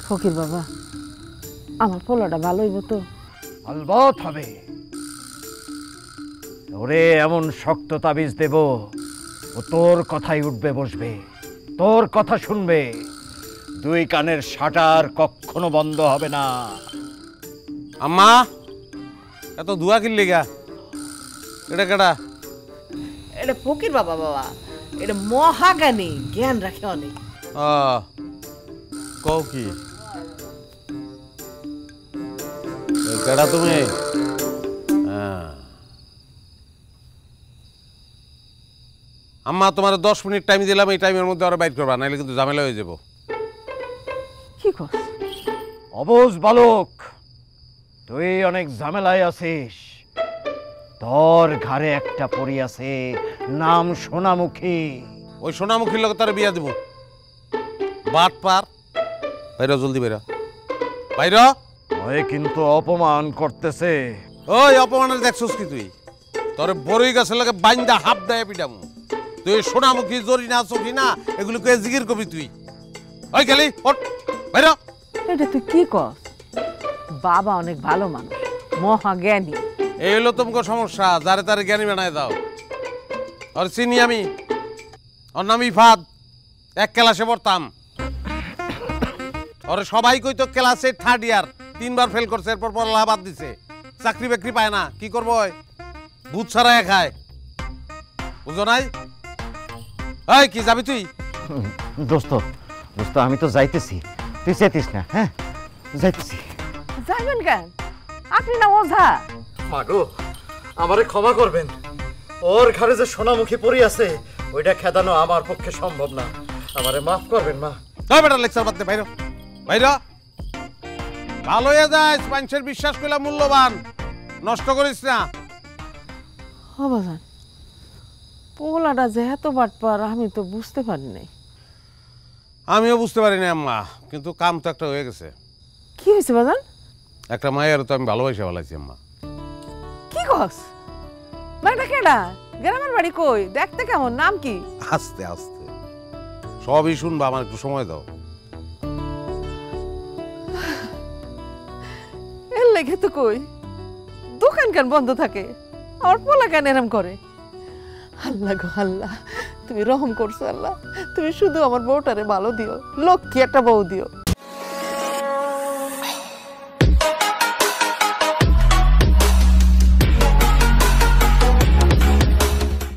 ফকির বাবা, আমার পোলাটা ভালো হইব তো? আলবত হবে। ওরে এমন শক্ত তাবিজ দেব, ও তোর কথাই উঠবে বসবে, তোর কথা শুনবে, দুই কানের শাটার কখনো বন্ধ হবে না। আম্মা, এত দুয়া কিনলি গা? এটা কেডা? এটা ফকির বাবা বাবা, এটা মহাজ্ঞানী, জ্ঞান রাখে অনেক। কও কি কেডা তুমি? আম্মা, তোমার 10 মিনিট টাইম দিলাম, এই টাইমের মধ্যে আরো বাইট করবা, নাহলে কিন্তু ঝামেলা হয়ে যাব। কি কর? অবুঝ বালক, তুই অনেক ঝামেলায় আছিস। তোর ঘরে একটা পরী আছে, নাম সোনামুখী। ওই সোনামুখীর লোক তার বিয়া দিব। বাট পার, বাইর জলদি বাইর বাইর। ওই কিন্তু অপমান করতেছে। ওই অপমানের দেখছস কি তুই? তোর বড়ই গাছের লাগে বাইন্দা হাফ দেয় পিটামু। তুই সোনামুখী জরিনা চকি না এগুলো কে জিকির করবি তুই? ওই গেলি ওঠ বাইর। এটা তুই কি কর? বাবা অনেক ভালো মানুষ, মহাজ্ঞানী। এই হলো তোমাকে সমস্যা, যারে তারে জ্ঞানী বানায় দাও। আর চিনি আমি, ওর নাম ইফাদ, এক ক্লাসে পড়তাম। ওরে সবাই কইতো ক্লাসে 3rd ইয়ার, 3 বার ফেল করছে, এরপর পড়ালেখা বাদ দিছে, চাকরি বাকরি পায় না। কি করবো? ভূত ছাড়াই খায়, বুঝো নাই? এই কি যাবি তুই? দোস্ত দোস্ত, আমি তো যাইতেছি, তুই যেতিস না। হ্যাঁ যাইতেছি। যাইবেন কেন? আপনি না ওঝা। মাগো, আমারে ক্ষমা করবেন। ওর ঘরে যে সোনামুখী পরী আছে, ওইটা খেদানো আমার পক্ষে সম্ভব না। আমারে মাফ করবেন মা। ওই বেটা লেকচার বাদ দে, বাইর বাইর। ভালো হয়ে যায়, মানুষের বিশ্বাস করলাম মূল্যবান, নষ্ট করিস না। বাজান, পোলাটা যে এত বাটপার আমি তো বুঝতে পারি নাই। আমিও বুঝতে পারি না আম্মা, কিন্তু কাম তো একটা হয়ে গেছে। কি হয়েছে বাজান? একটা মায়ের তো আমি ভালোবাসা ফেলাইছি আম্মা। কি কস? মেয়েটা কেডা? গ্রামের বাড়ি কই? দেখতে কেমন? নাম কি? আস্তে আস্তে সবই শুনবা, আমার একটু সময় দাও। এর লেগে তো কই দোকান কেন বন্ধ থাকে? আমার পোলা কেন এরম করে? আল্লাহ গো আল্লাহ, তুমি রহম করছো আল্লাহ। তুমি শুধু আমার বউটারে ভালো দিও, লক্ষ্মী একটা বউ দিও।